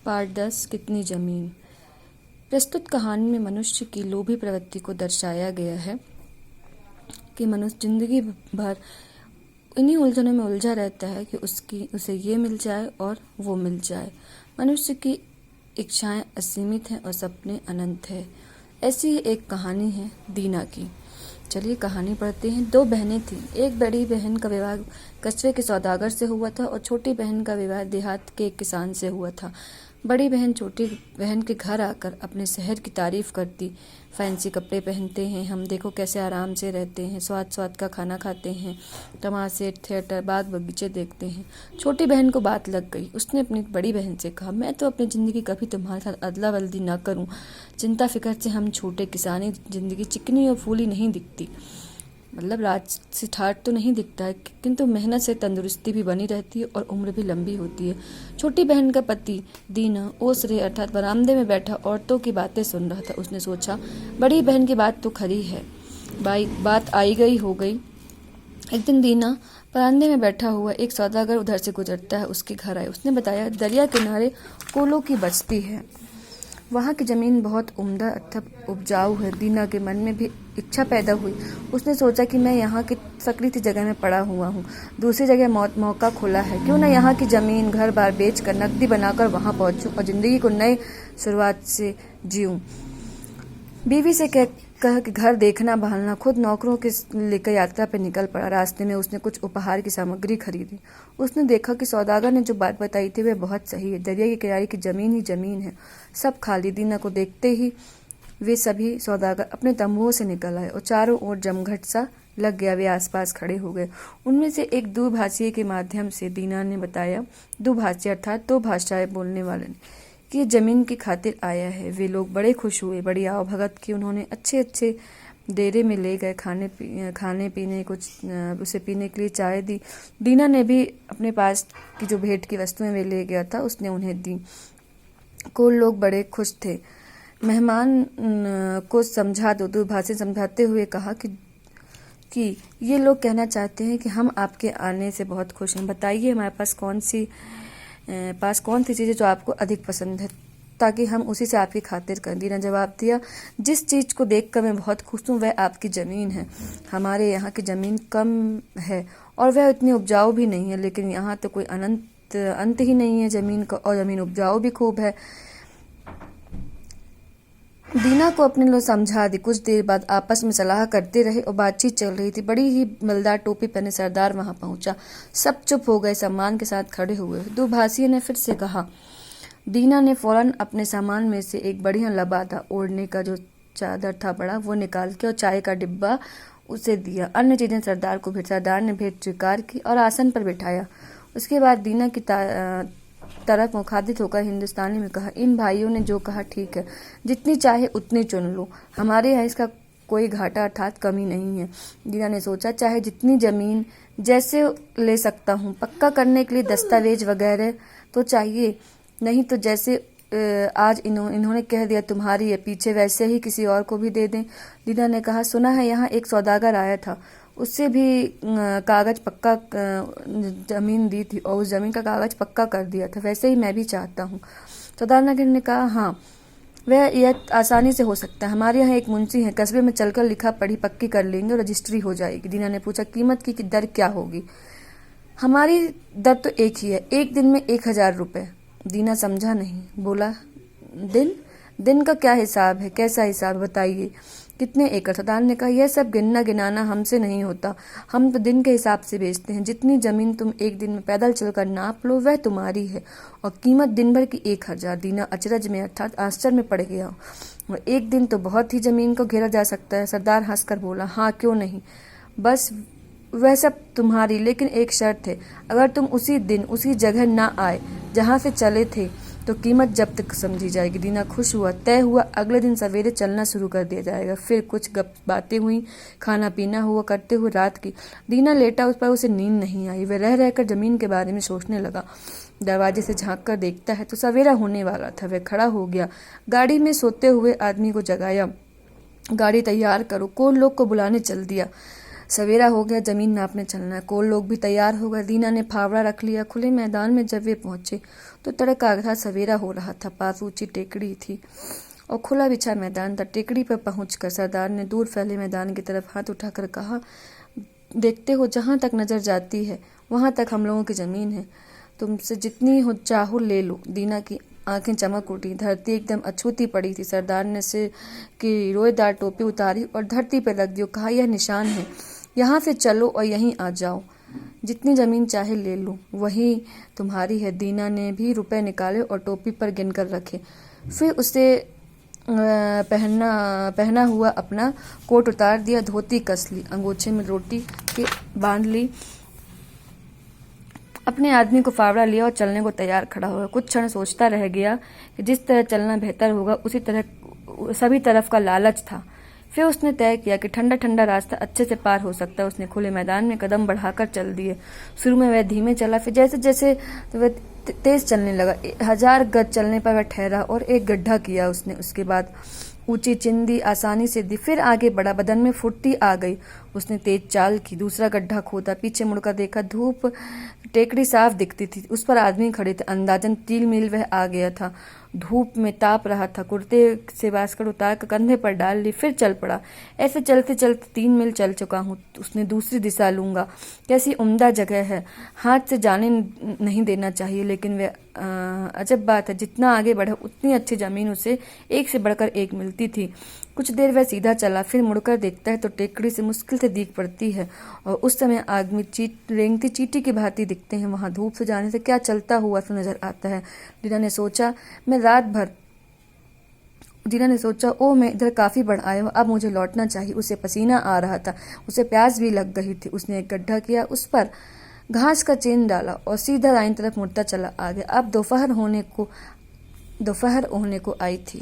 Part 10 कितनी जमीन। प्रस्तुत कहानी में मनुष्य की लोभी प्रवृत्ति को दर्शाया गया है कि मनुष्य जिंदगी भर इन्हीं उलझनों में उलझा रहता है कि उसे ये मिल जाए और वो मिल जाए। मनुष्य की इच्छाएं असीमित हैं और सपने अनंत है। ऐसी ही एक कहानी है दीना की। चलिए कहानी पढ़ते हैं। दो बहनें थीं। एक बड़ी बहन का विवाह कस्बे के सौदागर से हुआ था और छोटी बहन का विवाह देहात के एक किसान से हुआ था। बड़ी बहन छोटी बहन के घर आकर अपने शहर की तारीफ करती। फैंसी कपड़े पहनते हैं हम, देखो कैसे आराम से रहते हैं, स्वाद स्वाद का खाना खाते हैं, तमाशे, थिएटर, बाग बगीचे देखते हैं। छोटी बहन को बात लग गई। उसने अपनी बड़ी बहन से कहा, मैं तो अपनी ज़िंदगी कभी तुम्हारे साथ अदला बदली ना करूं। चिंता फिक्र से हम छोटे किसानी ज़िंदगी चिकनी और फूली नहीं दिखती। मतलब राज से ठाट तो नहीं दिखता है, किंतु मेहनत से तंदुरुस्ती भी बनी रहती है और उम्र भी लंबी होती है। छोटी बहन का पति दीना ओसरे अर्थात बरामदे में बैठा औरतों की बातें सुन रहा था। उसने सोचा, बड़ी बहन की बात तो खरी है, बात आई गई हो गई। एक दिन दीना बरामदे में बैठा हुआ एक सौदागर उधर से गुजरता है, उसके घर आए। उसने बताया, दरिया किनारे कोलों की बस्ती है, वहाँ की ज़मीन बहुत उम्दा अथवा उपजाऊ है। दीना के मन में भी इच्छा पैदा हुई। उसने सोचा कि मैं यहाँ की सकरी सी जगह में पड़ा हुआ हूँ, दूसरी जगह मौका खुला है, क्यों न यहाँ की ज़मीन घर बार बेच कर नकदी बनाकर वहाँ पहुँचूँ और ज़िंदगी को नए शुरुआत से जीऊँ। बीवी से कह कि घर देखना बहालना, खुद नौकरों के लेकर यात्रा पर निकल पड़ा। रास्ते में उसने कुछ उपहार की सामग्री खरीदी। उसने देखा कि सौदागर ने जो बात बताई थी वह बहुत सही है। दरिया के किनारे की जमीन ही जमीन है, सब खाली। दीना को देखते ही वे सभी सौदागर अपने तंबुओं से निकल आए और चारों ओर जमघट सा लग गया। वे आसपास खड़े हो गए। उनमें से एक दुभाषी के माध्यम से दीना ने बताया, दुभाषी अर्थात दो भाषाएं बोलने वाले ने, कि जमीन की खातिर आया है। वे लोग बड़े खुश हुए, बड़ी आवभगत की। उन्होंने अच्छे अच्छे डेरे में ले गए, खाने पीने कुछ उसे पीने के लिए चाय दी। दीना ने भी अपने पास की जो भेंट की वस्तुएं वे ले गया था उसने उन्हें दी। को लोग बड़े खुश थे। मेहमान को समझा दो, दुभाषी समझाते हुए कहा कि ये लोग कहना चाहते हैं कि हम आपके आने से बहुत खुश हैं। बताइए हमारे पास कौन सी चीज़ है जो आपको अधिक पसंद है, ताकि हम उसी से आपकी खातिर करें। दीना जवाब दिया, जिस चीज़ को देखकर मैं बहुत खुश हूँ वह आपकी ज़मीन है। हमारे यहाँ की ज़मीन कम है और वह इतनी उपजाऊ भी नहीं है, लेकिन यहाँ तो कोई अंत ही नहीं है ज़मीन का, और ज़मीन उपजाऊ भी खूब है। दीना को अपने लोग समझा दी। कुछ देर बाद आपस में सलाह करते रहे और बातचीत चल रही थी। बड़ी ही मलदार टोपी पहने सरदार वहां पहुंचा। सब चुप हो गए, सम्मान के साथ खड़े हुए। दुभाषी ने फिर से कहा। दीना ने फौरन अपने सामान में से एक बढ़िया लबादा ओढ़ने का जो चादर था बड़ा, वो निकाल के और चाय का डिब्बा उसे दिया। अन्य चीजें सरदार को भेंट। सरदार ने भेंट स्वीकार की और आसन पर बिठाया। उसके बाद दीना की तरफ मुखातिब होकर हिंदुस्तानी में कहा, इन भाइयों ने जो कहा ठीक है, जितनी चाहे उतनी चुन लो, हमारे यहाँ इसका कोई घाटा अर्थात कमी नहीं है। दीना ने सोचा, चाहे जितनी जमीन जैसे ले सकता हूँ, पक्का करने के लिए दस्तावेज वगैरह तो चाहिए, नहीं तो जैसे आज इन्होंने कह दिया तुम्हारी है, पीछे वैसे ही किसी और को भी दे दें। दीना ने कहा, सुना है यहाँ एक सौदागर आया था, उससे भी कागज पक्का जमीन दी थी और उस जमीन का कागज पक्का कर दिया था, वैसे ही मैं भी चाहता हूँ। सौदागर ने कहा, हाँ वह यह आसानी से हो सकता है, हमारे यहाँ एक मुंशी है, कस्बे में चलकर लिखा पढ़ी पक्की कर लेंगे और रजिस्ट्री हो जाएगी। दीना ने पूछा, कीमत की दर क्या होगी? हमारी दर तो एक ही है, एक दिन में 1000 रुपये। दीना समझा नहीं, बोला, दिन का क्या हिसाब है? कैसा हिसाब बताइए, कितने एकड़? सरदार ने कहा, यह सब गिनना गिनाना हमसे नहीं होता, हम तो दिन के हिसाब से बेचते हैं। जितनी जमीन तुम एक दिन में पैदल चलकर नाप लो वह तुम्हारी है, और कीमत दिन भर की 1000। दीना अचरज में अर्थात आश्चर्य में पड़ गया। और एक दिन तो बहुत ही जमीन को घेरा जा सकता है। सरदार हंसकर बोला, हाँ क्यों नहीं, बस वह सब तुम्हारी, लेकिन एक शर्त है, अगर तुम उसी दिन उसी जगह ना आए जहाँ से चले थे तो कीमत जब्त समझी जाएगी। दीना खुश हुआ। तय हुआ, अगले दिन सवेरे चलना शुरू कर दिया जाएगा। फिर कुछ बातें हुई, खाना पीना हुआ करते हुए रात की। दीना लेटा, उस पर उसे नींद नहीं आई। वह रह रहकर जमीन के बारे में सोचने लगा। दरवाजे से झांक कर देखता है तो सवेरा होने वाला था। वह खड़ा हो गया, गाड़ी में सोते हुए आदमी को जगाया, गाड़ी तैयार करो, कौन लोग को बुलाने चल दिया। सवेरा हो गया, जमीन नापने चलना है। कोल लोग भी तैयार हो गए। दीना ने फावड़ा रख लिया। खुले मैदान में जब वे पहुंचे तो तड़क आ गया। सवेरा हो रहा था। पास ऊंची टेकड़ी थी और खुला बिछा मैदान था। टेकड़ी पर पहुंचकर सरदार ने दूर फैले मैदान की तरफ हाथ उठाकर कहा, देखते हो, जहाँ तक नजर जाती है वहाँ तक हम लोगों की जमीन है। तुमसे जितनी हो चाहो ले लो। दीना की आंखें चमक उठी। धरती एकदम अछूती पड़ी थी। सरदार ने सिर की रोएदार टोपी उतारी और धरती पर रख दी। कहा, यह निशान है, यहाँ से चलो और यहीं आ जाओ। जितनी जमीन चाहे ले लो, वही तुम्हारी है। दीना ने भी रुपए निकाले और टोपी पर गिनकर रखे। फिर उसे पहना हुआ अपना कोट उतार दिया, धोती कस ली, अंगोछे में रोटी के बांध ली, अपने आदमी को फावड़ा लिया और चलने को तैयार खड़ा हुआ। कुछ क्षण सोचता रह गया कि जिस तरह चलना बेहतर होगा उसी तरह सभी तरफ का लालच था। फिर उसने तय किया कि ठंडा ठंडा रास्ता अच्छे से पार हो सकता है। उसने खुले मैदान में कदम बढ़ाकर चल दिए। शुरू में वह धीमे चला, फिर जैसे जैसे वह तेज चलने लगा। 1000 गज चलने पर वह ठहरा और एक गड्ढा किया उसने। उसके बाद ऊंची चिंदी आसानी से दी। फिर आगे बढ़ा। बदन में फुर्ती आ गई। उसने तेज चाल की। दूसरा गड्ढा खोदा। पीछे मुड़कर देखा। धूप टेकड़ी साफ दिखती थी। उस पर आदमी खड़े थे। अंदाजन 3 मील वह आ गया था। धूप में ताप रहा था। कुर्ते से बास्केट उतार कर कंधे पर डाल ली। फिर चल पड़ा। ऐसे चलते चलते 3 मील चल चुका हूँ। उसने दूसरी दिशा लूंगा। कैसी उम्दा जगह है। हाथ से जाने नहीं देना चाहिए। लेकिन वह अजब बात है, जितना आगे बढ़ा उतनी अच्छी जमीन उसे एक से बढ़कर एक मिलती थी। कुछ देर वह सीधा चला। फिर मुड़कर देखता है तो टेकड़ी से मुश्किल से दीख पड़ती है और उस समय आदमी रेंगती चींटी की भांति दिखते हैं। वहां धूप से जाने से क्या चलता हुआ तो नजर आता है। दीना ने सोचा, ओह, मैं इधर काफी बढ़ आया हूँ, अब मुझे लौटना चाहिए। उसे पसीना आ रहा था। उसे प्यास भी लग गई थी। उसने एक गड्ढा किया, उस पर घास का चेन डाला और सीधा दाईं तरफ मुड़ता चला आ गया। अब दोपहर होने को आई थी।